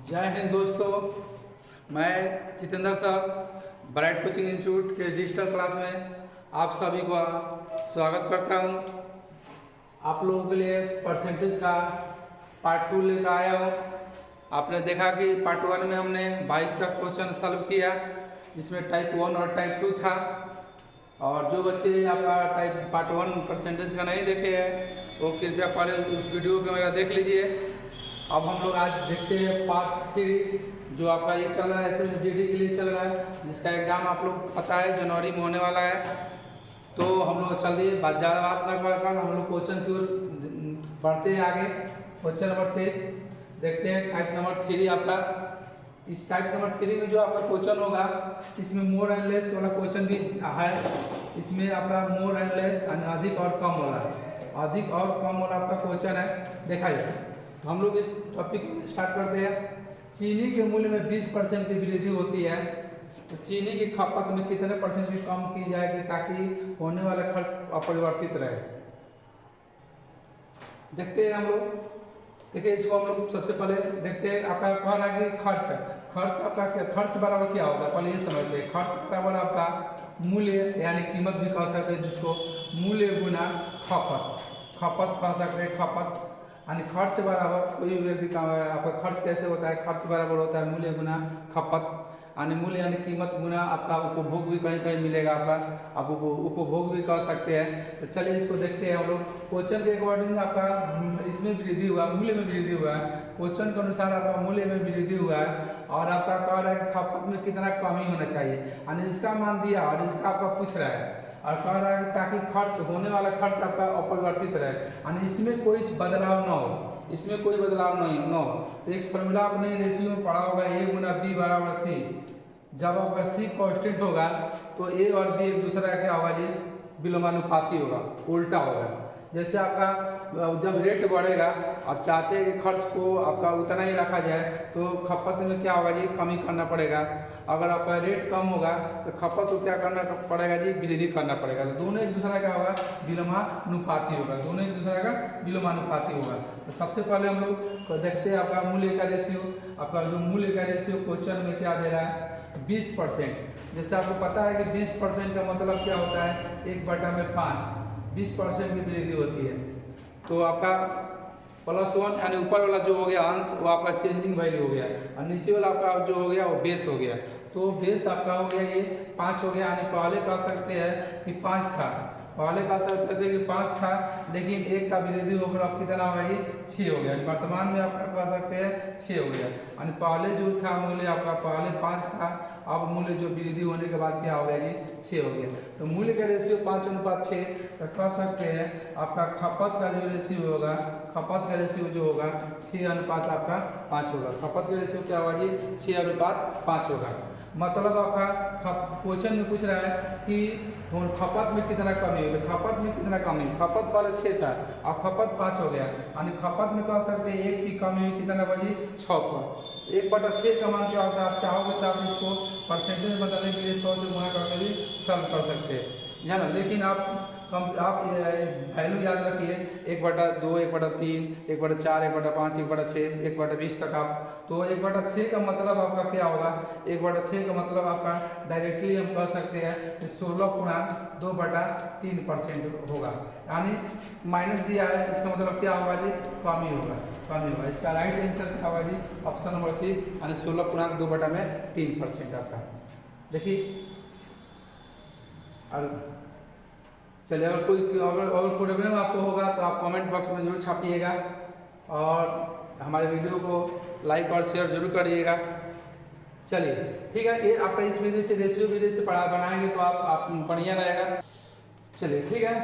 जय हिंद दोस्तों। मैं जितेंद्र साहब ब्राइट कोचिंग इंस्टीट्यूट के डिजिटल क्लास में आप सभी को स्वागत करता हूं। आप लोगों के लिए परसेंटेज का पार्ट 2 लेकर आया हूं। आपने देखा कि पार्ट 1 में हमने 22 तक क्वेश्चन सॉल्व किया, जिसमें टाइप 1 और टाइप 2 था। और जो बच्चे आपका टाइप पार्ट 1 परसेंटेज का नहीं देखे हैं वो कृपया पहले उस वीडियो को मेरा देख लीजिए। अब हम लोग आज देखते हैं पार्ट 3, जो आपका ये चल रहा है SSGD के लिए चल रहा है, जिसका एग्ज़ाम आप लोग पता है जनवरी में होने वाला है। तो हम लोग चलिए ज़्यादा बात ना कर हम लोग क्वेश्चन की ओर बढ़ते हैं आगे। क्वेश्चन नंबर 23 देखते हैं, टाइप नंबर 3 आपका। इस टाइप नंबर 3 में जो आपका क्वेश्चन होगा, इसमें मोर एंड लेस वाला क्वेश्चन भी है। इसमें आपका मोर एंड लेस अधिक और कम वाला अधिक और कम वाला आपका क्वेश्चन है। देखा जाए तो हम लोग इस टॉपिक को स्टार्ट करते हैं। चीनी के मूल्य में 20% की वृद्धि होती है, तो चीनी की खपत में कितने परसेंट की कम की जाएगी ताकि होने वाला खर्च अपरिवर्तित रहे। देखते हैं हम लोग। देखिए इसको हम लोग सबसे पहले देखते हैं। आपका कह रहा है कि खर्च आपका क्या, खर्च बराबर क्या होगा, पहले ये समझते हैं। खर्च बराबर आपका मूल्य यानी कीमत भी कह सकते हैं, जिसको मूल्य गुना खपत कह सकते हैं। खपत यानी खर्च बराबर कोई व्यक्ति का आपका खर्च कैसे होता है, खर्च बराबर होता है मूल्य गुना खपत। यानी मूल्य यानी कीमत गुना आपका उपभोग भी कहीं कहीं मिलेगा आपका, आप उपभोग भी कर सकते हैं। तो चलिए इसको देखते हैं हम लोग। क्वेश्चन के अकॉर्डिंग आपका इसमें वृद्धि हुआ, मूल्य में वृद्धि हुआ है। क्वेश्चन के अनुसार आपका मूल्य में वृद्धि हुआ है और आपका कह रहा है खपत में कितना कमी होना चाहिए, यानी इसका मान दिया और इसका आपका पूछ रहा है और कह रहा है ताकि खर्च होने वाला खर्च आपका अपरिवर्तित रहे, यानी इसमें कोई बदलाव ना हो, इसमें कोई बदलाव नहीं न हो। तो एक फॉर्मूला आपने रेशियो में पढ़ा होगा, A गुना B बराबर C। जब आपका C कांस्टेंट होगा तो A और B एक दूसरे का क्या होगा जी, विलोमानुपाती होगा, उल्टा होगा। जैसे आपका जब रेट बढ़ेगा, आप चाहते हैं कि खर्च को आपका उतना ही रखा जाए, तो खपत में क्या होगा जी, कमी करना पड़ेगा। अगर आपका रेट कम होगा तो खपत को क्या करना पड़ेगा जी, वृद्धि करना पड़ेगा। तो दोनों एक दूसरे का होगा विलोमानुपाती होगा, दोनों एक दूसरे का विलोमानुपाती होगा। तो सबसे पहले हम लोग देखते हैं आपका मूल्य का रेशियो। आपका जो मूल्य का रेशियो क्वेश्चन में क्या दे रहा है, 20%। जैसे आपको पता है कि 20% का मतलब क्या होता है, 1/5, 20% की वृद्धि होती है। तो आपका +1 यानी ऊपर वाला जो हो गया अंश वो आपका चेंजिंग वैल्यू हो गया, और नीचे वाला आपका जो हो गया वो बेस हो गया। तो बेस आपका हो गया ये 5 हो गया, यानी पहले कह सकते हैं कि 5 था, पहले कह सकते थे कि 5 था, लेकिन 1 का वृद्धि होकर अब कितना होगा ये 6 हो गया। वर्तमान में आपका कह सकते हैं 6 हो गया, यानी पहले जो था मूल्य आपका पहले 5 था, अब मूल्य जो वृद्धि होने के बाद क्या हो गया ये 6 हो गया। तो मूल्य का रेशियो 5:6। तो कह सकते हैं आपका खपत का जो रेशियो होगा, खपत का रेशियो जो होगा 6:5 होगा। खपत का रेशियो क्या होगा जी, 6:5 होगा। मतलब आपका क्वेश्चन में पूछ रहा है कि खपत में कितना कमी होगी, खपत में कितना कमी, खपत पहले 6 था अब खपत 5 हो गया, यानी खपत में कह सकते हैं 1 की कमी हुई, कितना बजी 6 पर। 1/6 का मान क्या होता है, आप चाहोगे तो आप इसको परसेंटेज बदलने के लिए 100 से गुणा करके भी सॉल्व कर सकते हैं, है ना। लेकिन आप वैल्यू याद रखिए, 1/2, 1/3, 1/4, 1/5, 1/6, 1/20 तक आप। तो 1/6 का मतलब आपका क्या होगा, 1/6 का मतलब आपका डायरेक्टली हम कह सकते हैं कि 16/2/3% होगा, यानी माइनस दिया है, इसका मतलब क्या होगा जी, कमी होगा, कमी होगा। इसका राइट आंसर क्या होगा जी, ऑप्शन नंबर C, यानी 16/2/3% आपका। देखिए और चलिए, अगर कोई अगर प्रॉब्लम आपको होगा तो आप कमेंट बॉक्स में जरूर छापिएगा और हमारे वीडियो को लाइक और शेयर जरूर करिएगा। चलिए ठीक है, ये आपका इस विधि से रेशियो विधि से पढ़ा बनाएंगे तो आप बढ़िया रहेगा। चलिए ठीक है,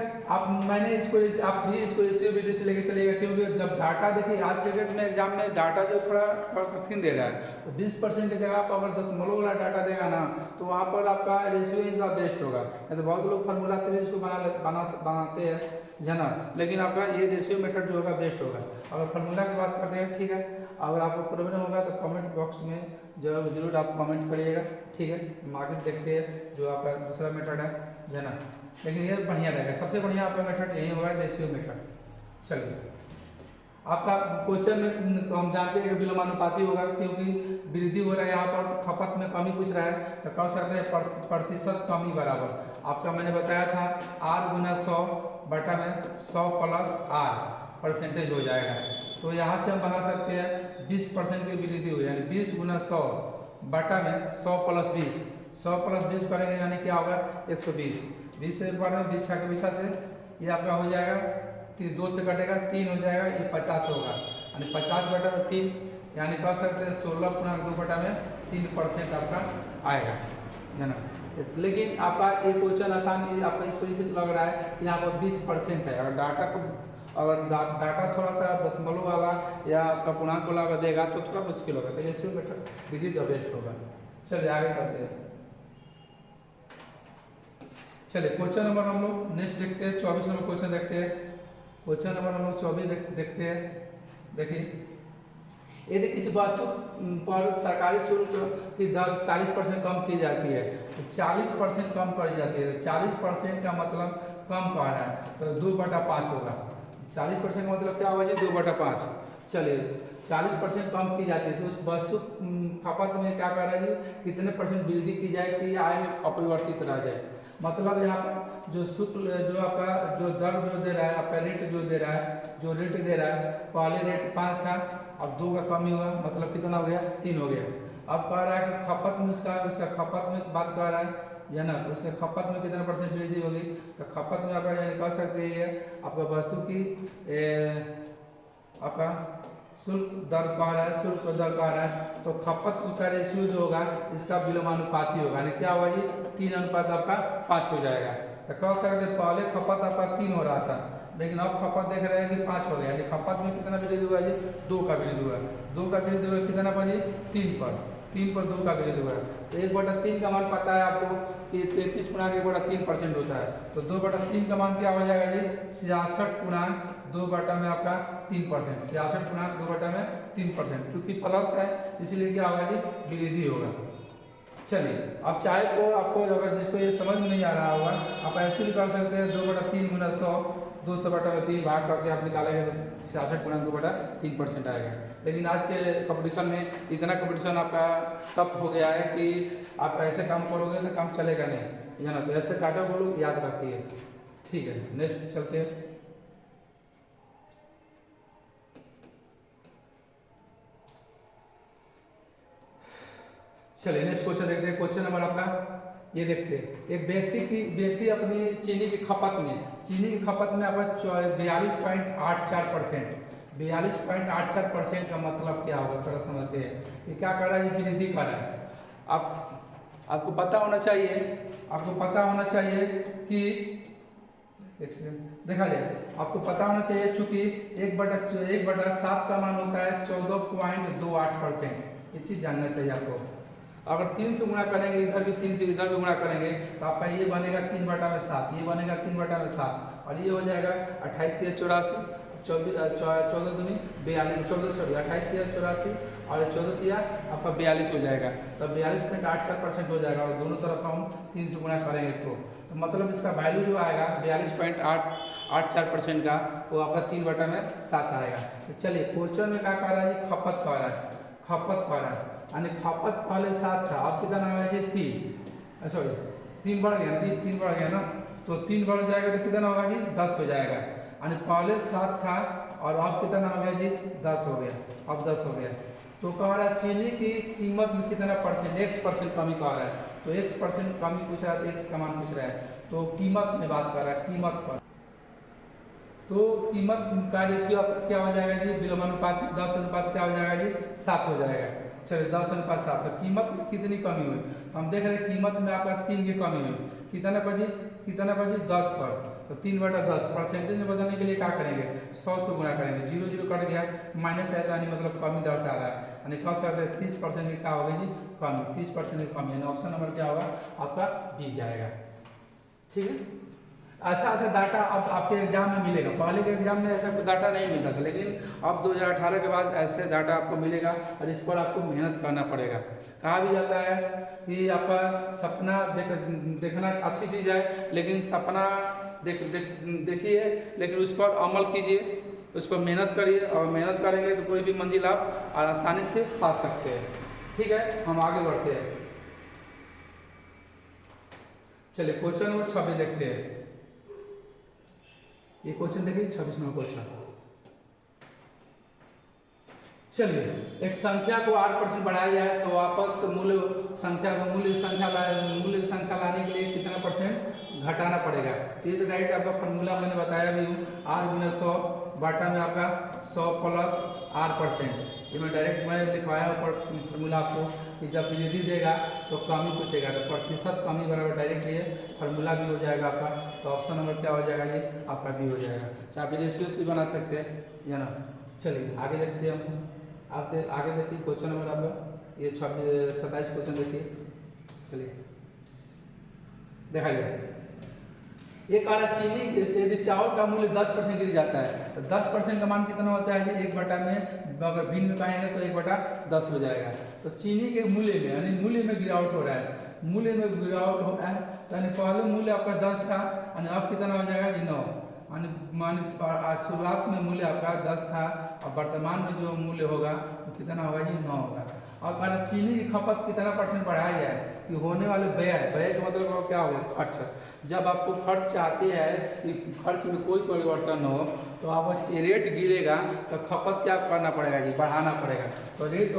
मैंने इसको आप भी इसको रेशियो विधि से लेके चलिएगा, क्योंकि जब डाटा देखिए आज के डेट में एग्जाम में डाटा जो थोड़ा कठिन दे रहा है, तो 20% की जगह आप अगर दशमलव वाला डाटा देगा ना, तो वहाँ पर आपका रेशियो इनका बेस्ट होगा। नहीं तो बहुत लोग फार्मूला से भी इसको बनाते हैं, है ना, लेकिन आपका ये रेशियो मेथड जो होगा बेस्ट होगा। अगर फार्मूला की बात करते हैं, ठीक है, अगर आपको प्रॉब्लम होगा तो कमेंट बॉक्स में जरूर आप कमेंट करिएगा, ठीक है। हम आगे देखते हैं जो आपका दूसरा मेथड है ना, लेकिन ये बढ़िया रहेगा। सबसे बढ़िया आपका मेथड यही होगा, रेशियो मेथड। चलिए आपका क्वेश्चन में हम जानते हैं कि विलोमानुपाती होगा, क्योंकि वृद्धि हो रहा है यहाँ पर, खपत में कमी पूछ रहा है, तो कर सकते हैं प्रतिशत कमी बराबर आपका मैंने बताया था R गुना 100 बटा में 100 प्लस R परसेंटेज हो जाएगा। तो यहाँ से हम बना सकते हैं 20% की वृद्धि हुई, यानी 20 गुना 100 बटा में 100 प्लस 20, 100 प्लस 20 करेंगे यानी क्या होगा 120, 20 से एक बार में 20 छः के 20 से ये आपका हो जाएगा 2 से कटेगा 3 हो जाएगा, ये 50 होगा, यानी 50 बटा में 3, यानी कह सकते हैं 16 गुना 2 बटा में 3% आपका आएगा, है ना। लेकिन आपका एक क्वेश्चन आसान आपका इस वजह से लग रहा है कि यहाँ पर 20% है। अगर डाटा थोड़ा सा दशमलव वाला या आपका पूर्णांक वाला अगर देगा तो थोड़ा मुश्किल होगा, तो ratio method Vidhi the best होगा। चलिए आगे चलते हैं। चलिए क्वेश्चन नंबर हम लोग नेक्स्ट देखते हैं, 24 नंबर क्वेश्चन देखते हैं। क्वेश्चन नंबर हम लोग 24 देखते हैं। देखिए, यदि किसी वस्तु पर सरकारी शुल्क की दर 40% कम की जाती है, तो 40% कम कर जाती है, 40% का मतलब कम कर रहा है, तो 2/5 होगा। 40% का मतलब क्या होगा जी 2/5। चलिए 40% कम की जाती है, तो उस वस्तु खपत में क्या कर रहा है जी, कितने % वृद्धि की जाए कि आय में अपरिवर्तित रह जाए। मतलब यहाँ पर जो शुल्क जो आपका जो दर जो दे रहा है, आपका रेट जो दे रहा है, जो रेट दे रहा है, पहले रेट 5 था, अब 2 का कमी हुआ, मतलब कितना हो गया 3 हो गया। अब कह रहा है कि खपत में उसका खपत में बात कर रहा है ना, उसके खपत में कितना % वृद्धि होगी, तो खपत में आपका कह सकते हैं आपका वस्तु की आपका शुल्क दर कह रहा है, शुल्क दर कह रहा है, तो खपत का रेशियो जो होगा इसका विलोमानुपाती होगा, यानी क्या होगा जी 3 अनुपात आपका 5 हो जाएगा। तो कह सकते पहले खपत आपका 3 हो रहा था, लेकिन अब खपत देख रहे हैं कि 5 हो गया, यानी खपत में कितना वृद्धि हुआ जी 2 का वृद्धि हुआ, 2 का वृद्धि हुआ कितना पर जी 3 पर 2 का वृद्धि हुआ। तो 1/3 का मान पता है आपको कि 33 गुना 1/3% होता है, तो 2/3 का मान क्या हो जाएगा जी 66 गुना 2 बटा में आपका 3%, 66 गुना 2 बटा में 3%, क्योंकि प्लस है इसलिए क्या होगा जी वृद्धि होगा। चलिए अब चाहे तो आपको अगर जिसको ये समझ में नहीं आ रहा होगा, आप ऐसे भी कर सकते हैं 2/3 गुना 100, 200/3 भाग करके आप निकालेंगे तो 66 गुना 2/3% आएगा। लेकिन आज के कंपटीशन में इतना कंपटीशन आपका टफ हो गया है कि आप ऐसे काम करोगे तो काम चलेगा नहीं, है ना, तो ऐसे काटो बोलो याद रखिए। ठीक है, नेक्स्ट चलते हैं। चलिए नेक्स्ट क्वेश्चन देखते हैं। क्वेश्चन नंबर आपका ये देखते हैं, एक व्यक्ति अपनी चीनी की खपत में आपका 42.84% का मतलब क्या होगा, थोड़ा समझते हैं। ये क्या कर रहा है, ये वृद्धि कर रहा है। आपको पता होना चाहिए कि देखा जाए, आपको पता होना चाहिए चूंकि 1/7 का मान होता है 14.28%, ये चीज़ जानना चाहिए आपको। अगर 3 से गुणा करेंगे, इधर भी 3 से इधर भी गुणा करेंगे, तो आपका ये बनेगा 3/7, ये बनेगा 3/7, और ये हो जाएगा 28×3 = 84, 14 दूनी 42, 28×3 = 84 और 14 आपका 42 हो जाएगा, तो 42.84% हो जाएगा। और दोनों तरफ हम 3 से गुणा करेंगे तो मतलब इसका वैल्यू जो आएगा 42.84% का, वो आपका 3/7 आएगा। तो चलिए क्वेश्चन में क्या कह रहा है, खपत कह रहा है, यानी खपत पहले 7 था, अब कितना आ गया 3, सॉरी 3 बढ़ गया ना जी, 3 बढ़ गया ना, तो 3 बढ़ जाएगा तो कितना होगा जी 10 हो जाएगा, यानी पहले 7 था और अब कितना हो गया जी 10 हो गया, अब 10 हो गया। तो कह रहा है चीनी की कीमत में कितना % X% कमी कह रहा है, तो X% कमी पूछ रहा है, तो X का मान पूछ रहा है, तो कीमत में बात कर रहा है, कीमत पर। तो कीमत का रेशियो क्या हो जाएगा जी विलोमानुपात 10 अनुपात क्या हो जाएगा जी 7 हो जाएगा। चलिए 10:7, तो कीमत में कितनी कमी हुई, हम देख रहे हैं कीमत में आपका 3 की कमी हुई, कितना पर जी 10 पर, तो 3/10 परसेंटेज में बदलने के लिए क्या करेंगे 100 से गुणा करेंगे, 0 0 कट गया, माइनस है यानी मतलब कमी दर से आ रहा है, यानी कह सकते हैं 30% की क्या होगी जी कमी, 30% की कमी, यानी ऑप्शन नंबर क्या होगा आपका डी जाएगा। ठीक है, ऐसा डाटा अब आपके एग्जाम में मिलेगा, पहले के एग्जाम में ऐसा कोई डाटा नहीं मिलता था, लेकिन अब 2018 के बाद ऐसे डाटा आपको मिलेगा और इस पर आपको मेहनत करना पड़ेगा। कहा भी जाता है कि आपका सपना देखना अच्छी चीज़ है, लेकिन सपना देखिए लेकिन उस पर अमल कीजिए, उस पर मेहनत करिए, और मेहनत करेंगे तो कोई भी मंजिल आप आसानी से पा सकते हैं। ठीक है, हम आगे बढ़ते हैं। चलिए क्वेश्चन नंबर 26 देखते हैं। ये क्वेश्चन देखिए 26 नंबर क्वेश्चन। चलिए, एक संख्या को 8% बढ़ाया जाए तो वापस मूल्य संख्या लाने के लिए कितना परसेंट घटाना पड़ेगा। तो ये तो राइट आपका फॉर्मूला मैंने बताया भी हूँ, R गुना 100 बाटा में आपका 100 प्लस R%। ये मैं डायरेक्ट लिखवाया ऊपर फॉर्मूला आपको कि जब वृद्धि देगा तो कमी पूछेगा, तो प्रतिशत कमी बराबर डायरेक्ट ये फॉर्मूला भी हो जाएगा आपका। तो ऑप्शन नंबर क्या हो जाएगा, ये आपका भी हो जाएगा। चाहे रेशियोस भी बना सकते हैं, है ना। चलिए आगे देखते हैं हम। आप आगे देखिए क्वेश्चन नंबर आपका ये 27 क्वेश्चन देखिए। चलिए देखा जाए, एक आ रहा चीनी, यदि चावल का मूल्य 10% गिर जाता है तो 10% का मान कितना होता है जी, 1 बटा में अगर भिन्न में कहेंगे तो 1 बटा 10 हो जाएगा। तो चीनी के मूल्य में यानी मूल्य में गिरावट हो रहा है, मूल्य में गिरावट हो रहा है, यानी पहले मूल्य आपका 10 था यानी अब कितना हो जाएगा जी 9। मानी शुरुआत में मूल्य आपका 10 था और वर्तमान में जो मूल्य होगा वो कितना होगा जी 9 होगा। और अगर चीनी की खपत कितना परसेंट बढ़ाया जाए कि होने वाले व्यय का मतलब क्या हो गया, खर्च। जब आपको खर्च चाहते हैं कि खर्च में कोई परिवर्तन हो तो आप रेट गिरेगा तो खपत क्या करना पड़ेगा जी, बढ़ाना पड़ेगा। तो रेट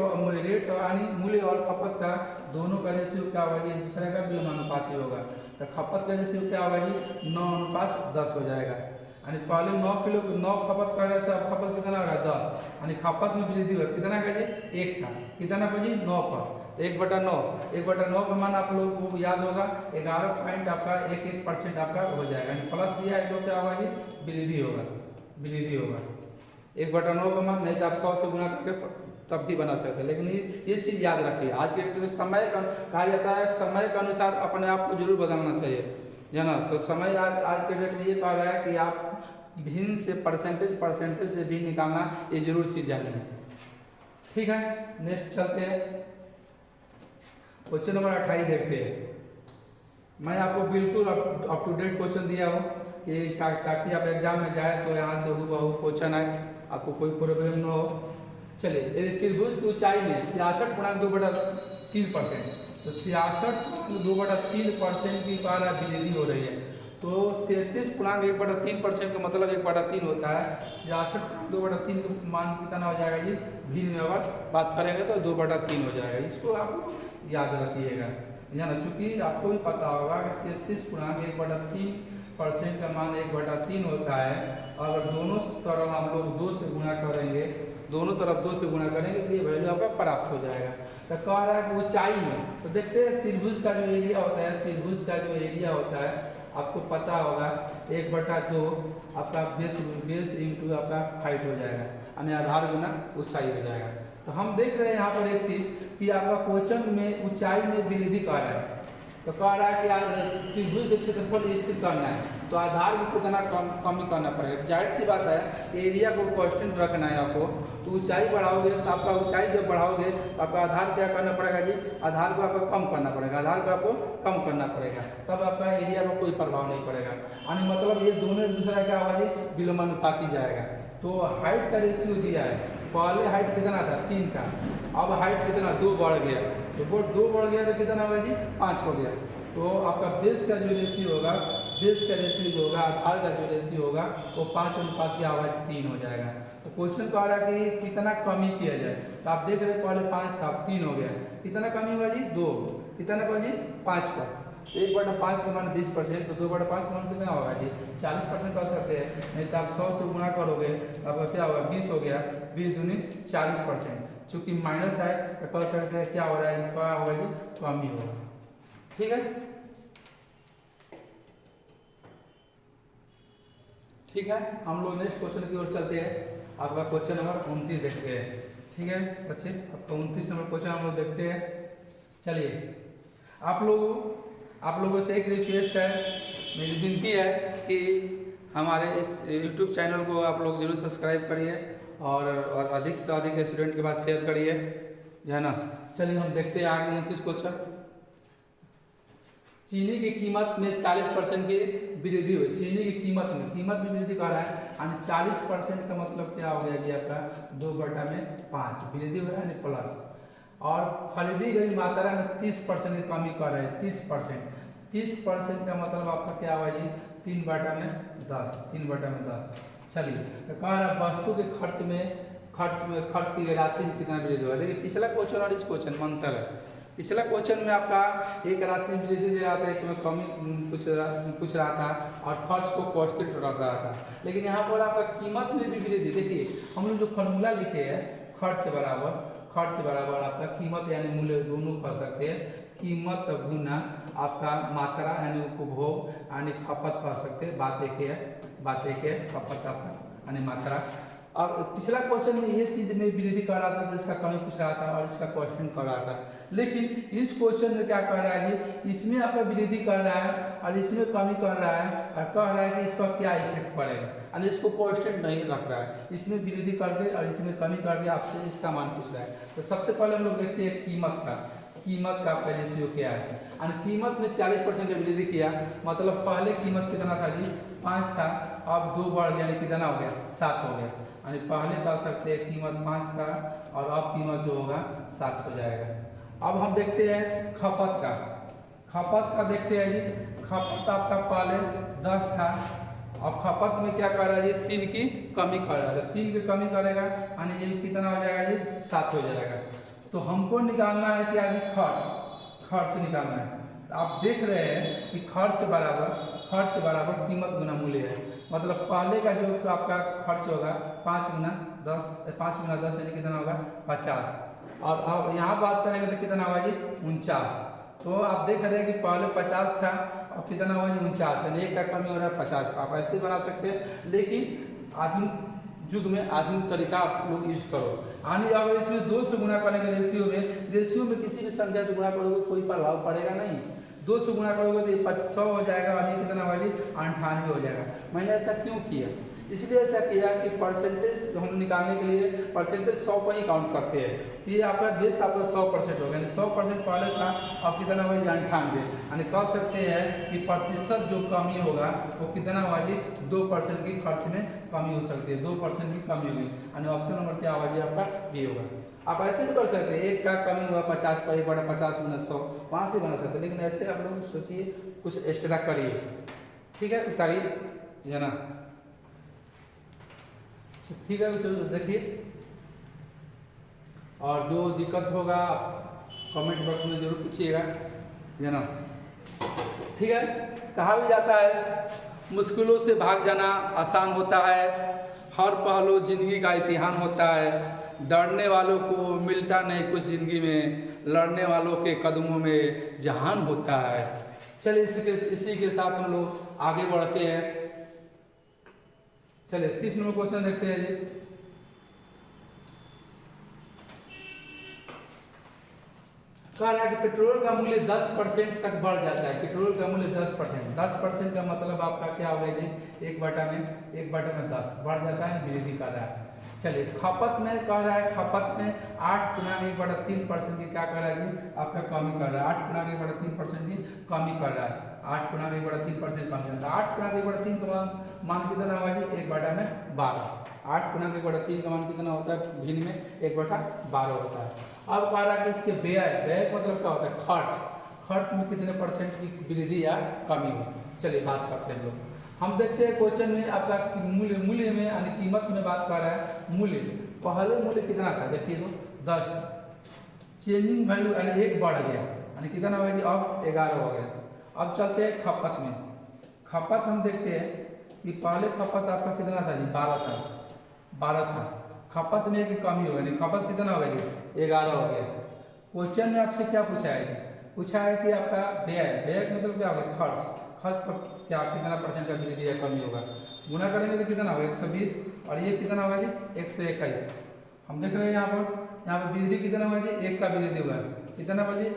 यानी मूल्य और खपत का दोनों का रेशियो क्या होगा जी, एक दूसरे का व्योमानुपाती होगा। तो खपत का रेशियो क्या होगा जी 9:10 हो जाएगा। यानी पहले 9 किलो 9 खपत कर रहे थे, अब खपत कितना हो रहा है 10, यानी खपत में वृद्धि हुआ कितना का जी 1 का, कितना का जी 9 का, 1/9 का मान आप लोगों को याद होगा 11 पॉइंट आपका 1% आपका हो जाएगा। यानी प्लस दिया है तो क्या होगा जी वृद्धि होगा 1/9 का मान। नहीं तो आप 100 से गुना करके तब भी बना सकते हैं, लेकिन ये चीज़ याद रखिए। आज के डेट में समय का कहा जाता है, समय के अनुसार अपने आप को जरूर बदलना चाहिए, है ना। तो समय आज के डेट में ये कह रहा है कि आप भिन्न से परसेंटेज से भी निकालना ये जरूर चीज़ जानिए। ठीक है, नेक्स्ट चलते हैं, क्वेश्चन नंबर 28 देखते हैं। मैं आपको बिल्कुल अप टू डेट क्वेश्चन दिया हूँ कि ताकि आप एग्जाम में जाए तो यहाँ से हूबहू क्वेश्चन आए, आपको कोई प्रॉब्लम न हो। चलिए, यदि त्रिभुज की ऊंचाई में 66.2/3%, तो 66.2/3% की वृद्धि हो रही है। तो 33.1/3% का मतलब 1/3 होता है। 66.2/3 का मान कितना हो जाएगा जी, भिन्न में अगर बात करेंगे तो 2/3 हो जाएगा। इसको आप याद रखिएगा, है ना, क्योंकि आपको भी पता होगा कि 33.1/3% का मान 1/3 होता है। अगर दोनों तरफ हम लोग 2 से गुणा करेंगे, दोनों तरफ 2 से गुणा करेंगे तो ये वैल्यू आपका प्राप्त हो जाएगा। तो कह रहा है कि ऊंचाई में, तो देखते हैं त्रिभुज का जो एरिया होता है, त्रिभुज का जो एरिया होता है आपको पता होगा 1/2 आपका बेस इंटू आपका हाइट हो जाएगा, यानी आधार गुना ऊंचाई हो जाएगा। तो हम देख रहे हैं यहाँ पर एक चीज़ कि आपका क्वेश्चन में ऊंचाई में वृद्धि कर रहा है। तो कह रहा है कि त्रिभुज के क्षेत्रफल स्थित करना है तो आधार को कितना कमी करना पड़ेगा। जाहिर सी बात है, एरिया को कांस्टेंट रखना है आपको, तो ऊंचाई बढ़ाओगे तो आपका ऊंचाई जब बढ़ाओगे तो आपका आधार क्या करना पड़ेगा जी, आधार को आपको कम करना पड़ेगा, आधार को आपको कम करना पड़ेगा, तब आपका एरिया पर कोई प्रभाव नहीं पड़ेगा। यानी मतलब ये दोनों एक दूसरा क्या होगा जी, विलोमानुपाती जाएगा। तो हाइट का रेशियो दिया है, पहले हाइट कितना था 3 था, अब हाइट कितना 2 बढ़ गया, तो 2 बढ़ गया तो कितना होगा जी 5 हो गया। तो आपका बेस का जो रेशियो होगा, बेस का रेशियो जो होगा, आधार का जो रेशियो होगा वो 5 की आवाज़ 3 हो जाएगा। तो क्वेश्चन कह रहा है कि कितना कमी किया जाए, तो आप देख रहे हैं पहले 5 था 3 हो गया, कितना कमी हुआ जी 2, कितना हुआ जी 5 पर। तो 1/5 का मान 20%, तो 2/5 का मान कितना होगा जी 40% कर सकते हैं। नहीं तो आप 100 से गुणा करोगे अब क्या होगा 20 हो गया, 20 दूनी 40%। चूँकि माइनस है तो कर सकते हैं क्या हो रहा है, क्या होगा जी कमी होगा। ठीक है, ठीक है, हम लोग नेक्स्ट क्वेश्चन की ओर चलते हैं। आपका क्वेश्चन नंबर 29 देखते हैं। ठीक है बच्चे, आपका 29 नंबर क्वेश्चन हम लोग देखते हैं। चलिए, आप लोगों से एक रिक्वेस्ट है, मेरी विनती है कि हमारे इस YouTube चैनल को आप लोग जरूर सब्सक्राइब करिए और अधिक से अधिक स्टूडेंट के पास शेयर करिए, है ना। चलिए हम देखते हैं आगे 29 क्वेश्चन। चीनी की कीमत में 40% की वृद्धि हुई। चीनी की कीमत में वृद्धि कर रहा है यानी 40% का मतलब क्या हो गया जी आपका 2/5 वृद्धि हो रहा है यानी प्लस। और खरीदी गई मात्रा में 30% की कमी कर रहे हैं। 30% का मतलब आपका क्या हुआ जी 3/10। चलिए तो कह रहा है वस्तु के खर्च की राशि में कितना वृद्धि हुआ। देखिए पिछला क्वेश्चन और इस क्वेश्चन में अंतर है। पिछला क्वेश्चन में आपका एक राशि में वृद्धि दे रहा था, एक में कमी पूछ रहा था और खर्च को कांस्टेंट रख रहा था। लेकिन यहाँ पर आपका कीमत में भी वृद्धि। देखिए हम लोग जो फॉर्मूला लिखे हैं खर्च बराबर आपका कीमत यानी मूल्य दोनों कह सकते हैं। कीमत गुना आपका मात्रा यानी उपभोग यानी खपत कह सकते हैं। बात एक है खपत आपका यानी मात्रा। और पिछला क्वेश्चन में ये चीज में वृद्धि कर रहा था जिसका कमी पूछ रहा था और इसका क्वेश्चन कर रहा था। लेकिन इस क्वेश्चन में क्या कर रहा है जी इसमें आपका वृद्धि कर रहा है और इसमें कमी कर रहा है और कह रहा है कि इसका क्या इफेक्ट पड़ेगा यानी इसको कांस्टेंट नहीं रख रहा है। इसमें वृद्धि कर दे और इसमें कमी कर दे, आपसे इसका मान पूछ रहा है। तो सबसे पहले हम लोग देखते हैं कीमत का आपका रेशियो क्या है। और कीमत में 40% का वृद्धि किया मतलब पहले कीमत कितना था जी 5 था, अब 2 बढ़ गया यानी कितना हो गया 7 हो गया। यानी पहले कह सकते हैं कीमत 5 था और अब कीमत जो होगा 7 हो जाएगा। अब हम देखते हैं खपत का देखते हैं जी। खपत आपका पहले 10 था, अब खपत में क्या कर रहा है जी 3 की कमी कर रहा है। 3 की कमी करेगा यानी ये कितना हो जाएगा जी 7 हो जाएगा। तो हमको निकालना है कि आज खर्च निकालना है। तो आप देख रहे हैं कि खर्च बराबर कीमत गुना मूल्य है। मतलब पहले का जो आपका खर्च होगा 5 गुना 10 यानी कितना होगा 50। और अब यहाँ बात करेंगे तो कितना होगा जी 49। तो आप देख रहे हैं कि पहले 50 था अब कितना होगा जी 49 यानी 1 का कमी हो रहा है 50। आप ऐसे ही बना सकते हैं लेकिन आधुनिक युग में आधुनिक तरीका आप लोग यूज करो। यानी अगर इसमें 2 से गुणा करेंगे रेशियो में किसी भी संख्या से गुणा करोगे कोई प्रभाव पड़ेगा नहीं। 2 से गुणा करोगे तो 100 हो जाएगा और ये कितना होगा जी 98 हो जाएगा। मैंने ऐसा क्यों किया, इसलिए ऐसा किया कि परसेंटेज हम निकालने के लिए परसेंटेज 100 पर ही काउंट करते हैं। ये आपका बेस आपका 100% होगा यानी 100% पहले था अब कितना होगा 98। यानी कह सकते हैं कि प्रतिशत जो कमी होगा वो कितना होगा जी 2% की खर्च में कमी हो सकती है। 2% की कमी होगी यानी ऑप्शन नंबर क्या होगा जी आपका बी होगा। आप ऐसे भी कर सकते हैं 1 का कमी हुआ 50 पर 1/50 गुना 100 वहाँ से बना सकते हैं। लेकिन ऐसे आप लोग सोचिए कुछ एक्स्ट्रा करिए, ठीक है उतारिए है ना। ठीक है तो देखिए और जो दिक्कत होगा कमेंट बॉक्स में जरूर पूछिएगा है ना। ठीक है कहा भी जाता है मुश्किलों से भाग जाना आसान होता है, हर पहलू जिंदगी का इम्तिहान होता है, डरने वालों को मिलता नहीं कुछ जिंदगी में, लड़ने वालों के कदमों में जहान होता है। चलिए इसी के साथ हम लोग आगे बढ़ते हैं। चलिए 30 नंबर क्वेश्चन देखते हैं जी। कह रहा है कि पेट्रोल का मूल्य 10% तक बढ़ जाता है। पेट्रोल का मूल्य 10% का मतलब आपका क्या हो गया जी 1/10 बढ़ जाता है वृद्धि कर रहा है। चलिए खपत में कह रहा है खपत में 8 गुना 1/3% की क्या कर रहा है जी आपका कमी कर रहा है। 8 गुना 1/3% की कमी कर रहा है। 8 गुना 1/3% कमी होता है। 8 गुना 1/3 का मान कितना होगा जी 1/12। 8 गुना 1/3 का मान कितना होता है भिन्न में 1/12 होता है। अब कह रहा है कि इसके व्यय मतलब क्या होता है खर्च में कितने परसेंट की वृद्धि या कमी हो। चलिए बात करते हैं लोग। हम देखते हैं क्वेश्चन में आपका मूल्य में यानी कीमत में बात कर रहा है। मूल्य पहले मूल्य कितना था देखिए तो 10 चेंजिंग वैल्यू यानी 1 बढ़ गया यानी कितना हो गया जी अब 11 हो गया। अब चलते हैं खपत में। खपत हम देखते हैं कि पहले खपत आपका कितना था जी 12 था। खपत में एक कमी हो गई खपत कितना हो गया जी 11 हो गया। क्वेश्चन में आपसे क्या पूछा है जी पूछा है कि आपका व्यय मतलब क्या होगा खर्च पर क्या कितना परसेंट का वृद्धि या कमी होगा। गुना करेंगे तो कितना होगा 120 और ये कितना होगा जी 121। हम देख रहे हैं यहाँ पर वृद्धि कितना होगा जी 1 का वृद्धि होगा कितना होगा जी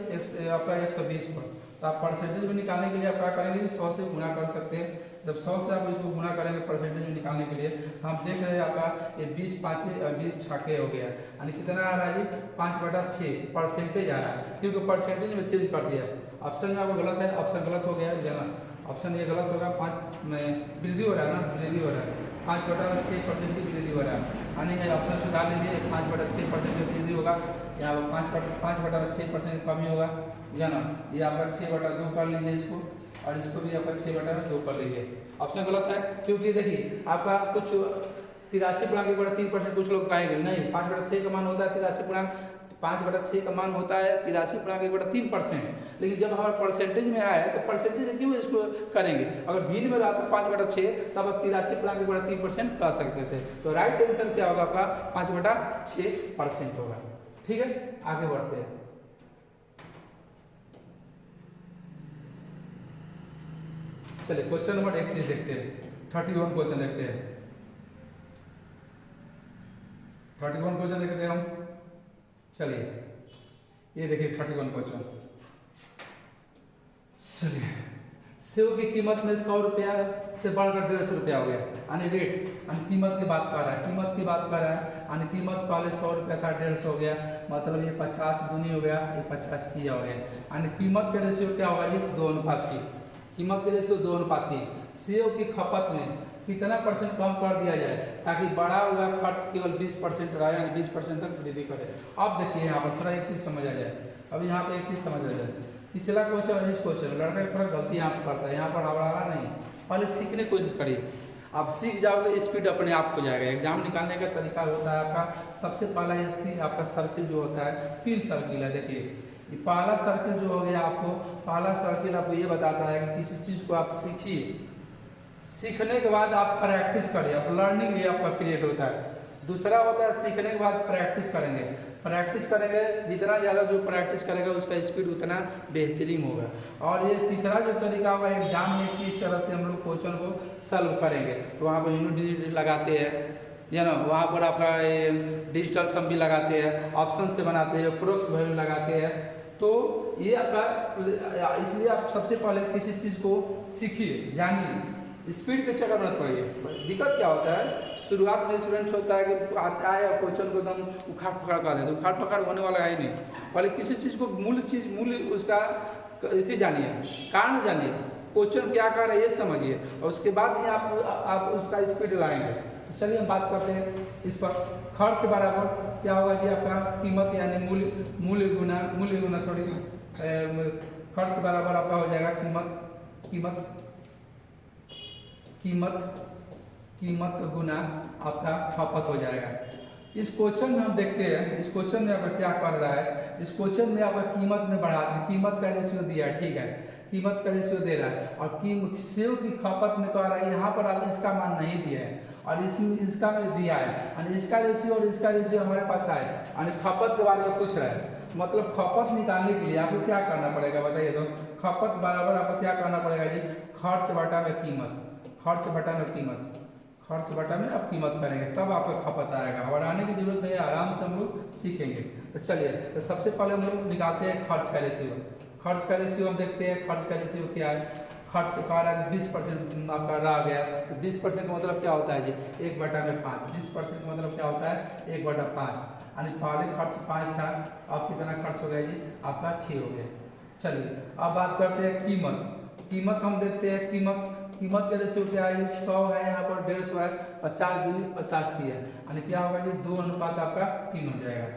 आपका 120 पर। तो आप परसेंटेज में निकालने के लिए आप क्या करेंगे 100 से गुना कर सकते हैं। जब 100 से आप इसको गुना करेंगे परसेंटेज में निकालने के लिए तो हम देख रहे हैं आपका ये 20 5 और 20 6 हो गया यानी कितना आ रहा है जी 5/6 परसेंटेज आ रहा है क्योंकि परसेंटेज में चेंज कर दिया। ऑप्शन में आपको गलत है, ऑप्शन गलत हो गया है ना, ऑप्शन ये गलत होगा। 5 में वृद्धि हो रहा है ना, वृद्धि हो रहा है, 5/6% की वृद्धि हो रहा है। यानी ऑप्शन सुधार लीजिए, 5/6% की वृद्धि होगा, यहाँ पर 5/6% कमी होगा या ना। ये आपका 6/2 कर लीजिए इसको, और इसको भी आपका 6/2 कर लीजिए। ऑप्शन गलत है क्योंकि देखिए आपका कुछ 83.3% कुछ लोग कहेंगे नहीं, 5/6 का मान होता है 5/6 का मान होता है 83.3%। लेकिन जब हमारे परसेंटेज में आया तो परसेंटेज में क्यों इसको करेंगे, अगर भिन्न में रहा तो 5/6 तब आप 83.3% कह सकते थे। तो राइट आंसर क्या होगा आपका 5/6% होगा। ठीक है, आगे बढ़ते हैं। चलिए क्वेश्चन नंबर 31 देखते हैं, 31 क्वेश्चन देखते हैं, 31 क्वेश्चन देखते हैं हम। चलिए ये देखिए 31 क्वेश्चन। चलिए सेव की कीमत में 100 रुपया से बढ़कर 150 रुपया हो गया, यानी रेट, यानी कीमत की बात कर रहा है, कीमत की बात कर रहा है, यानी कीमत पहले 100 रुपया था 150 हो गया, मतलब ये 50 दूनी हो गया, ये 50 तिया हो गया, यानी कीमत का रेशियो क्या होगा जी 2 अनुपात की, कीमत के रेशियो 2 अनुपात की। सेव की खपत में कितना परसेंट कम कर दिया जाए ताकि बढ़ा हुआ खर्च केवल 20% रहे, यानी 20% तक वृद्धि करे। अब देखिए यहाँ पर थोड़ा एक चीज़ समझ आ जाए, अब यहाँ पे एक चीज़ समझ आ जाए, पिछला क्वेश्चन और इस क्वेश्चन लड़का थोड़ा गलती यहाँ पर करता है, यहाँ पर हड़बड़ाना नहीं, पहले सीखने की कोशिश करिए, आप सीख जाओगे स्पीड अपने आप हो जाएगा। एग्जाम निकालने का तरीका होता है आपका, सबसे पहला ये आपका सर्किल जो होता है 3 सर्किल है। देखिए ये पहला सर्किल जो हो गया, आपको पहला सर्किल आपको ये बताता है कि किसी चीज़ को आप सीखिए, सीखने के बाद आप प्रैक्टिस करिए, आप लर्निंग ये आपका क्रिएट होता है। दूसरा होता है सीखने के बाद प्रैक्टिस करेंगे, प्रैक्टिस करेंगे जितना ज़्यादा जो प्रैक्टिस करेगा उसका स्पीड उतना बेहतरीन होगा। और ये तीसरा जो तरीका होगा एग्जाम में किस तरह से हम लोग क्वेश्चन को सॉल्व करेंगे, तो वहाँ पर यूनिट लगाते हैं या ना, वहाँ पर आपका ये डिजिटल सम भी लगाते हैं, ऑप्शन से बनाते हैं, प्रोक्स वैल्यू लगाते हैं। तो ये आपका, इसलिए आप सबसे पहले किसी चीज़ को सीखिए, जानिए, स्पीड के चक्कर मत पड़िए। दिक्कत क्या होता है, शुरुआत में स्टूडेंट सोचता है कि आता है और क्वेश्चन को एकदम उखाड़ पकड़ कर दे, तो उखाड़ पकड़ होने वाला है ही नहीं। पहले किसी चीज़ को मूल उसका इसे जानिए, कारण जानिए, क्वेश्चन क्या कर रहा है ये समझिए, और उसके बाद ही आप उसका स्पीड लाएंगे। तो चलिए हम बात करते हैं इस पर। खर्च बराबर क्या होगा कि आपका कीमत यानी मूल्य गुना खर्च बराबर आपका हो जाएगा कीमत गुना आपका खपत हो जाएगा। इस क्वेश्चन में हम देखते हैं, इस क्वेश्चन में आपका क्या कर रहा है, इस क्वेश्चन में आपका कीमत में बढ़ा, कीमत का रेशियो दिया है, ठीक है, कीमत का रेशियो दे रहा है, और सेव की खपत में कह रहा है यहाँ पर इसका मान नहीं दिया है और इसका दिया है, यानी इसका रेशियो और इसका रेशियो हमारे पास आए, यानी खपत के बारे में पूछ रहा है। मतलब खपत निकालने के लिए आपको क्या करना पड़ेगा बताइए, तो खपत बराबर आपको क्या करना पड़ेगा जी, खर्च बटा में कीमत, खर्च बटा में आप कीमत करेंगे तब आपका खपत आएगा। बढ़ाने की जरूरत नहीं है, आराम से हम लोग सीखेंगे। तो चलिए, तो सबसे पहले हम लोग निकालते हैं खर्च का रेशियो। खर्च का रेशियो हम देखते हैं, खर्च का रेशियो क्या है, खर्च का रहा है 20% आपका रह गया, तो 20% का मतलब क्या होता है जी 1/5, 20% का मतलब क्या होता है 1/5, यानी पहले खर्च 5 था, अब कितना खर्च हो गया जी आपका 6 हो गया। चलिए अब बात करते हैं कीमत हम देखते हैं, कीमत का रेशियो क्या है, 100 है, यहाँ पर 150 है, 50 दूनी 50 थी है, यानी क्या होगा जी 2 अनुपात आपका 3 हो जाएगा।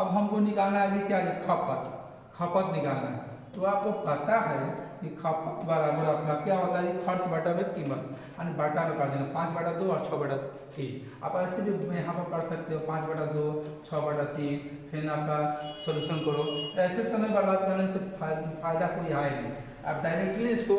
अब हमको निकालना है जी क्या है, खपत निकालना है। तो आपको पता है कि खपत बराबर आपका क्या होता है, खर्च बटा में कीमत, यानी बाटा में कर देंगे 5/2 और 6/3। आप ऐसे भी यहाँ पर कर सकते हो 5/2 6/3, फिर आपका सोल्यूशन करो। ऐसे समय बर्बाद करने से फायदा कोई है नहीं, आप डायरेक्टली इसको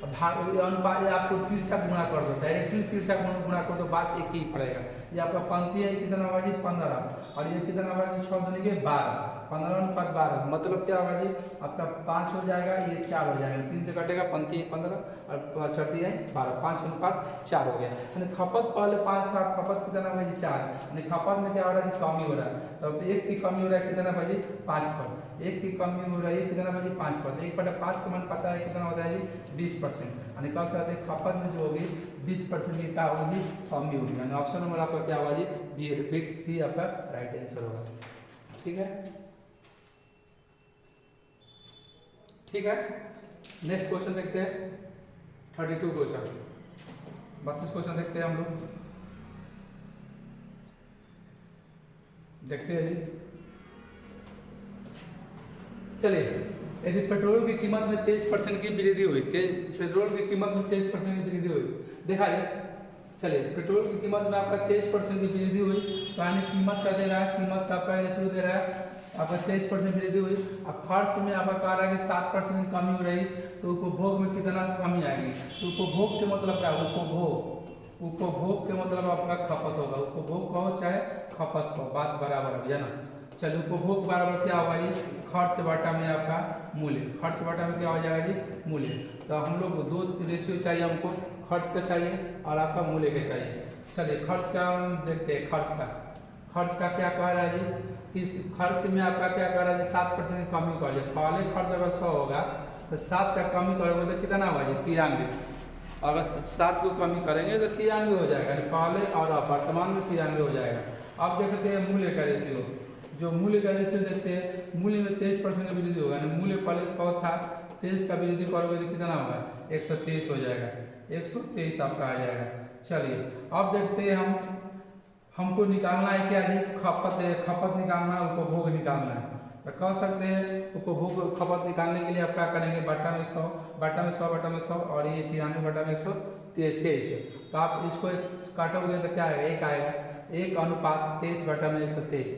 अनुपात आपको तिरछा गुणा कर दो, डायरेक्टली तिरछा गुणा कर दो, बात एक ही पड़ेगा। ये आपका पंक्ति है कितना होगा जी 15, और ये कितना होगा जी 6 दूनी के 12, 15/12 मतलब क्या होगा जी आपका 5 हो जाएगा, ये 4 हो जाएगा, 3 से कटेगा, पंक्ति है 15 और चढ़ती है 12, 5:4 हो गया। यानी खपत पहले 5 था, खपत कितना होगा जी 4, यानी खपत में क्या हो रहा है जी कमी हो रहा है, तो अब 1 की कमी हो रहा है कितना भाई जी 5 पर, 1 की कमी हो रही है कितना भाई जी 5 पर, 1/5 का मान पता है कितना होता है जी 20%, यानी कह सकते हैं खपत में जो होगी 20% की क्या होगी जी कमी होगी, यानी ऑप्शन नंबर आपका क्या होगा जी बी, रिपीट भी आपका राइट आंसर होगा। ठीक है, ठीक है, नेक्स्ट क्वेश्चन देखते हैं 32 क्वेश्चन, 32 क्वेश्चन देखते हैं हम लोग। देखते हैं जी, चलिए, यदि पेट्रोल की कीमत में 23% की वृद्धि हुई, पेट्रोल की कीमत में 23% की वृद्धि हुई, देखा जाए। चलिए, पेट्रोल की कीमत में आपका 23% की वृद्धि हुई, तो यानी कीमत का दे रहा है, कीमत का आपका रेशियो दे रहा है, आपका 23% वृद्धि हुई। अब खर्च में आपका कह रहा है कि 7% की कमी हो रही, तो उपभोग में कितना कमी आएगी। तो उपभोग के मतलब क्या है, उपभोग के मतलब आपका खपत होगा, उपभोग कहो चाहे खपत कहो, बात बराबर है ना। चलिए, उपभोग बराबर क्या होगा जी, खर्च बटा में आपका मूल्य, खर्च बटा में क्या हो जाएगा जी, मूल्य। तो हम लोग दो रेशियो चाहिए हमको, खर्च का चाहिए और आपका मूल्य का चाहिए। चलिए, खर्च का हम देखते हैं, खर्च का क्या कह रहा है जी, इस खर्च में आपका क्या कह रहा है जी, 7% की कमी कर जाए। पहले खर्च अगर 100 होगा तो 7 का कमी करोगे तो कितना होगा जी, 93। अगर 7 को कमी करेंगे तो 93 हो जाएगा, पहले और अब वर्तमान में 93 हो जाएगा। अब देखते हैं मूल्य का रेशियो, जो मूल्य का रेशियो देखते हैं, मूल्य में 23% की वृद्धि होगा, यानी मूल्य पहले 100 था, 23 का वृद्धि करोगे तो कितना होगा, 123 हो जाएगा, 123 आपका आ जाएगा। चलिए, अब देखते हैं हमको निकालना है क्या जी, खपत निकालना है, उपभोग निकालना है। तो कह सकते हैं उपभोग खपत निकालने के लिए आप क्या करेंगे, बटा में 100 बटा में 100 और ये 93 बटा में 123। तो आप इसको काटोगे तो क्या आएगा, 1 आएगा, 1 अनुपात 23 बटा में 123,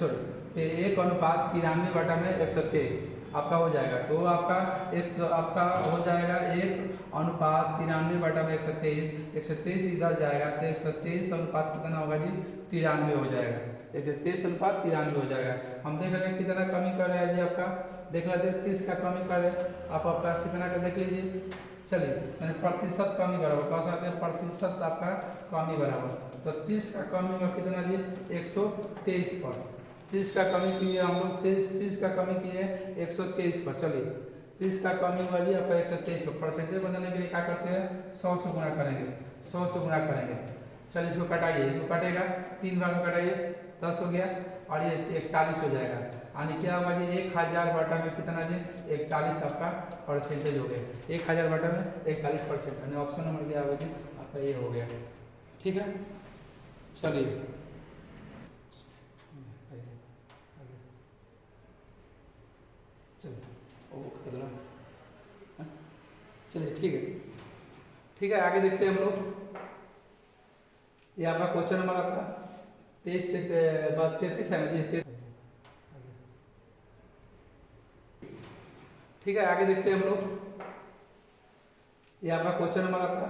सॉरी, तो 1 अनुपात 93 बटा में 123 आपका हो जाएगा। तो आपका हो जाएगा 1 अनुपात 93 बटा में 123, 123 इधर जाएगा तो 123 अनुपात कितना होगा जी, 93 हो जाएगा, 123 अनुपात 93 हो जाएगा। हम देख रहे हैं कितना कमी कर रहे हैं जी, आपका देख रहे हैं 30 का कमी कर रहे हैं, आप आपका कितना का देख लीजिए। चलिए, यानी प्रतिशत कमी बराबर कह सकते हैं, प्रतिशत आपका कमी बराबर, तो 30 का कमी में कितना जी, 123 पर, 30 का कमी किए हम लोग, 30 का कमी किए 123 पर। चलिए, 30 का कमी हुआ जी आपका 123 पर। परसेंटेज बनाने के लिए क्या करते हैं, 100 से गुणा करेंगे, 100 से गुणा करेंगे। चलिए, इसको कटाइए, इसको काटेगा 3 भाग में कटाइए, 10 हो गया और ये 41 हो जाएगा, यानी क्या होगा जी, 1000 बटा में कितना जी, 41 आपका परसेंटेज हो गया, 1000 बटा में 41%, यानी ऑप्शन नंबर क्या होगा जी, आपका ये हो गया। ठीक है, चलिए, चलिए, ठीक है, आगे देखते हैं हम लोग। ये आपका क्वेश्चन नंबर आपका 33 है जी, ठीक है, आगे देखते हैं हम लोग। ये आपका क्वेश्चन नंबर आपका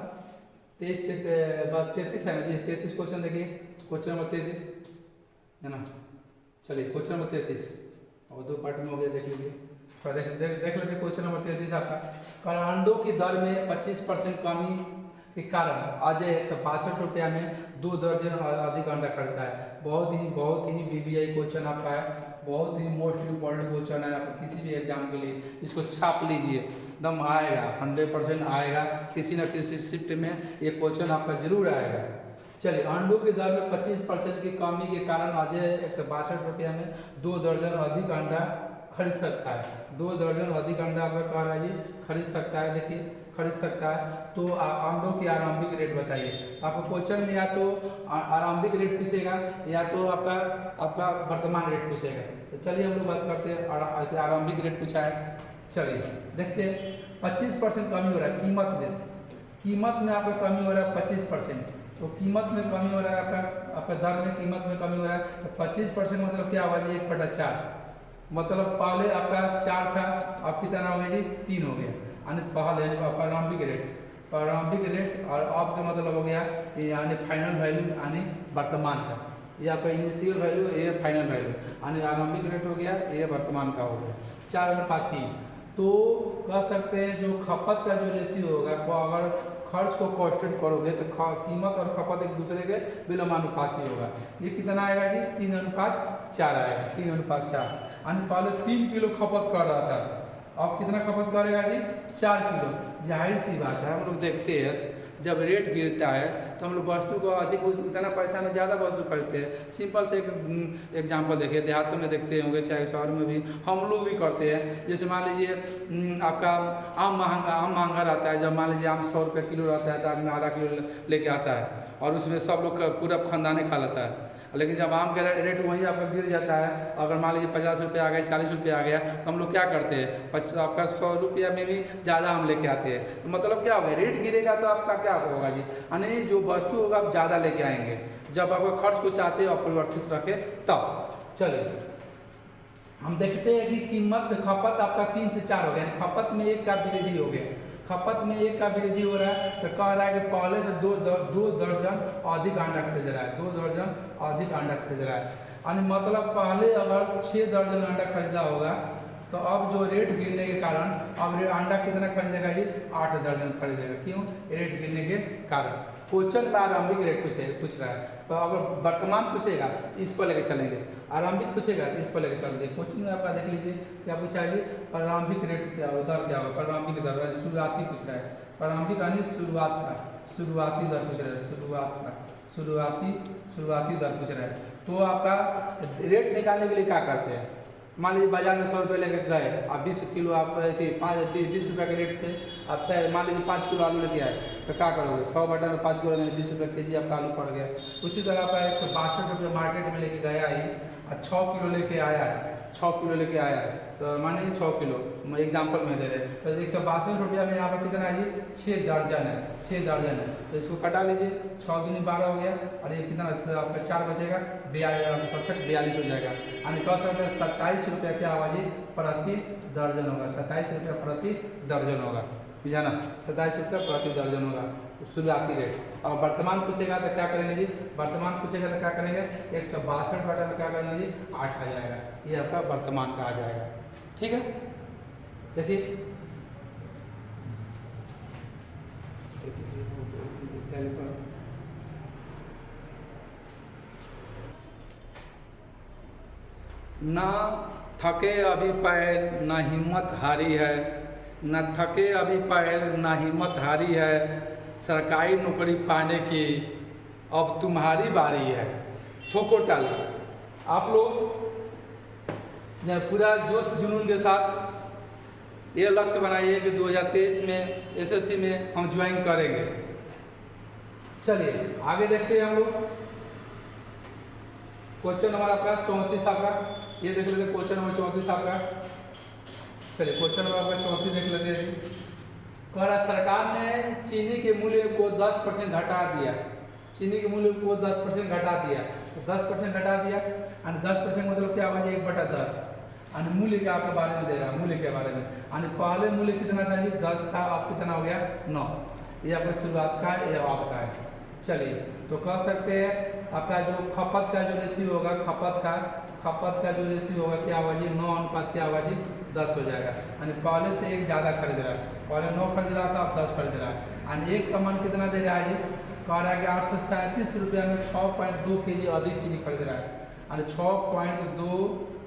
33 है जी, 33 क्वेश्चन देखिए, क्वेश्चन नंबर 33 है ना। चलिए, क्वेश्चन नंबर 33 और 2 पार्ट में हो गया, देख लीजिए, देख लेते क्वेश्चन नंबर 33 आपका। अंडों की दर में 25% कमी के कारण अजय 162 रुपया में 2 दर्जन अधिक अंडा खरीदता है। बहुत ही BBI क्वेश्चन आपका है, बहुत ही मोस्ट इम्पोर्टेंट क्वेश्चन है आपका किसी भी एग्जाम के लिए, इसको छाप लीजिए, एकदम आएगा, 100% आएगा, किसी न किसी शिफ्ट में ये क्वेश्चन आपका जरूर आएगा। चलिए, अंडों की दर में 25% की कमी के कारण अजय 162 रुपया में 2 दर्जन अधिक अंडा खरीद सकता है। 2 दर्जन अधिक अंडा आपका कह रहा है जी, खरीद सकता है, देखिए खरीद सकता है। तो अंडों की आरंभिक रेट बताइए। आपको क्वेश्चन में या तो आरंभिक रेट पूछेगा या तो आपका वर्तमान रेट पूछेगा। तो चलिए, हम लोग बात करते हैं, आरंभिक रेट पूछा है। चलिए, देखते हैं, 25% कमी हो रहा है, कीमत में आपका कमी हो रहा है 25%, तो कीमत में कमी हो रहा है, आपका दर में कीमत में कमी हो रहा है, तो 25% मतलब क्या होगा जी, 1/4, मतलब पहले आपका 4 था, अब कितना हो गया जी, 3 हो गया, यानी पहले प्रारंभिक रेट और अब का मतलब हो गया यानी फाइनल वैल्यू, यानी वर्तमान का, ये आपका इनिशियल वैल्यू, ये फाइनल वैल्यू, यानी आरंभिक रेट हो गया, ये वर्तमान का हो गया, 4:3। तो कह सकते हैं जो खपत का जो रेशियो होगा, वो अगर खर्च को कांस्टेंट करोगे तो कीमत और खपत एक दूसरे के विलोमानुपाती होगा। ये कितना आएगा जी, 3:4 आएगा, 3:4, यानी पहले 3 किलो खपत कर रहा था, अब कितना खपत करेगा जी, 4 किलो। जाहिर सी बात है, हम लोग देखते हैं जब रेट गिरता है तो हम लोग वस्तु को अधिक उतना पैसा में ज़्यादा वस्तु खरीदते हैं। सिंपल से एक एग्जांपल देखिए, देहातों में देखते होंगे, चाहे शहर में भी हम लोग भी करते हैं। जैसे मान लीजिए आपका आम महंगा रहता है। जब मान लीजिए आम 100 रुपये किलो रहता है तो आदमी आधा किलो लेके आता है और उसमें सब लोग पूरा खानदाने खा लेता है। लेकिन जब आम का रेट वहीं आपका गिर जाता है, अगर मान लीजिए 50 रुपये आ गया, 40 रुपये आ गया, तो हम लोग क्या करते हैं, आपका 100 रुपया में भी ज़्यादा हम लेके आते हैं। तो मतलब क्या होगा, रेट गिरेगा तो आपका क्या होगा जी, यानी जो वस्तु होगा आप ज़्यादा लेके आएंगे। जब आपका खर्च को चाहते हो अपरिवर्तित रखें तब। चलिए हम देखते हैं कि कीमत खपत आपका 3 से 4 हो गया, यानी खपत में 1 का वृद्धि हो गया। खपत में 1 का वृद्धि हो रहा है तो कह रहा है कि पहले से 2 दर्जन अधिक अंडा खरीद रहा है, 2 दर्जन अधिक अंडा खरीद रहा है। यानी मतलब पहले अगर 6 दर्जन अंडा खरीदा होगा तो अब जो रेट गिरने के कारण अब अंडा कितना खरीदेगा जी, 8 दर्जन खरीदेगा। क्यों, रेट गिरने के कारण। क्वेश्चन में आरंभिक रेट पूछ रहा है, तो अगर वर्तमान पूछेगा इस पर लेकर चलेंगे, आरंभिक पूछेगा इस पर लेकर चलेंगे। क्वेश्चन में आपका देख लीजिए क्या पूछा है जी, प्रारंभिक रेट क्या होगा, दर क्या होगा, प्रारंभिक दर शुरुआती पूछ रहा है। प्रारंभिक यानी शुरुआत का, शुरुआती दर पूछ रहा है, शुरुआत का शुरुआती दर पूछ रहा है। तो आपका रेट निकालने के लिए क्या करते हैं, मान लीजिए बाजार में 100 रुपये लेकर गए, आप 20 किलो आप 20 रुपये के रेट से आप चाहे मान लीजिए 5 किलो आलू लेके आए, तो क्या करोगे, 100 बटा में 5 किलो 20 रुपये के जी आपका आलू पड़ गया। उसी तरह आपका 162 रुपये मार्केट में लेके गया ही और 6 किलो लेके आया है, 6 किलो लेके आया है, तो मान लीजिए 6 किलो एग्जाम्पल में दे रहे हैं, तो 162 रुपया में यहाँ पर कितना है जी, 6 दर्जन है, 6 दर्जन है। तो इसको कटा लीजिए, 6 दूनी 12 हो गया और ये कितना आपका 4 बचेगा, 42 हो जाएगा। यानी कह सकते हैं 27 रुपया क्या होगा जी, प्रति दर्जन होगा, 27 रुपया प्रति दर्जन होगा, बुझा ना, 27 रुपया प्रति दर्जन होगा शुरुआती रेट। और वर्तमान पूछेगा तो क्या करेंगे जी, वर्तमान पूछेगा तो क्या करेंगे, 162 बटा में क्या करेंगे जी, 8 आ जाएगा, ये आपका वर्तमान का आ जाएगा। ठीक है, देखिए ना थके अभी पैर ना हिम्मत हारी है, न थके अभी पैर ना हिम्मत हारी है, सरकारी नौकरी पाने की अब तुम्हारी बारी है। ठोको ताली। आप लोग पूरा जोश जुनून के साथ ये लक्ष्य बनाइए कि 2023 में एसएससी में हम ज्वाइन करेंगे। चलिए आगे देखते हैं हम लोग। क्वेश्चन नंबर आपका 34 आपका, ये देख लेते क्वेश्चन नंबर 34 आपका। चलिए क्वेश्चन नंबर आपका 34 देख लेते हैं। कह रहा सरकार ने चीनी के मूल्य को 10% घटा दिया, चीनी के मूल्य को 10% घटा दिया, तो 10% घटा दिया और 10% मतलब क्या होगा, 1/10 और मूल्य के आपके बारे में दे रहा है, मूल्य के बारे में। और पहले मूल्य कितना था जी, 10 था, अब कितना हो गया 9। ये आपका शुरुआत का है, ये आपका है। चलिए तो कह सकते हैं आपका जो खपत का जो रेशियो होगा, खपत का जो रेशियो होगा क्या होगा जी, 9 अनुपात क्या होगा जी, 10 हो जाएगा। यानी पहले से 1 ज़्यादा खरीद रहा है, पहले 9 खरीद रहा था, अब 10 खरीद रहा है। और 1 का मान कितना दे रहा है जी, कह रहा है कि 837 रुपया में 6.2 kg अधिक चीनी खरीद रहा है, और 6.2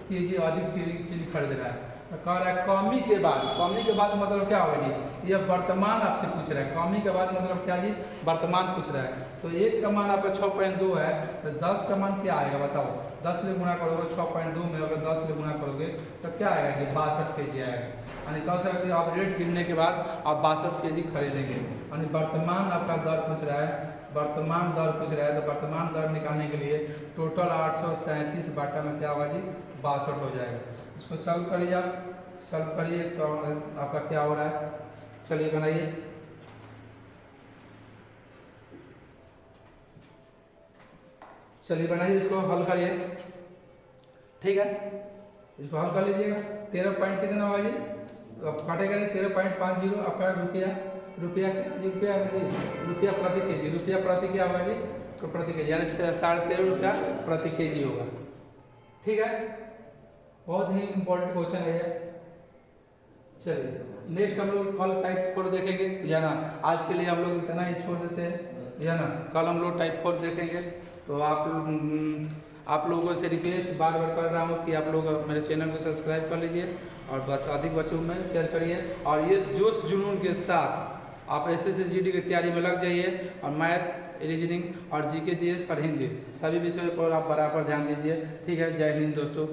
kg अधिक चीनी खरीद रहा है। तो कह रहा है कमी के बाद मतलब क्या होगा जी, ये वर्तमान आपसे पूछ रहा है। कमी के बाद मतलब क्या जी, वर्तमान पूछ रहा है। तो 1 का मान आपका 6.2 है, तो 10 का मान क्या आएगा बताओ, 10 से गुणा करोगे 6.2 में, अगर 10 से गुणा करोगे तो क्या आएगा कि 62 kg आएगा। यानी कह सकते हैं आप रेट गिरने के बाद आप 62 kg खरीदेंगे। यानी वर्तमान आपका दर पूछ रहा है, वर्तमान दर पूछ रहा है, तो वर्तमान दर निकालने के लिए टोटल 837 बाटा में क्या होगा जी, 62 हो जाएगा। इसको सॉल्व करिए, आप सॉल्व करिए, आपका क्या हो रहा है। चलिए बनाइए। चलिए बनाइए, इसको हल करिए। ठीक है, इसको हल कर लीजिएगा। 13 पॉइंट कितना होगा जी, तो आप काटेगा नहीं, 13.50 आपका रुपया प्रति केजी, रुपया प्रति क्या होगा जी, तो प्रति केजी, यानी 13.5 रुपया प्रति केजी होगा। ठीक है, बहुत ही इम्पोर्टेंट क्वेश्चन है ये। चलिए नेक्स्ट हम लोग कल टाइप 4 देखेंगे, जाना आज के लिए हम लोग इतना ही छोड़ देते हैं, जाना कल हम लोग टाइप 4 देखेंगे। तो आप लोगों से रिक्वेस्ट बार बार कर रहा हूँ कि आप लोग मेरे चैनल को सब्सक्राइब कर लीजिए और अधिक बच्चों में शेयर करिए, और ये जोश जुनून के साथ आप SSC GD की तैयारी में लग जाइए और मैथ, रीजनिंग और GK GS और हिंदी सभी विषयों पर आप बराबर ध्यान दीजिए। ठीक है, जय हिंद दोस्तों।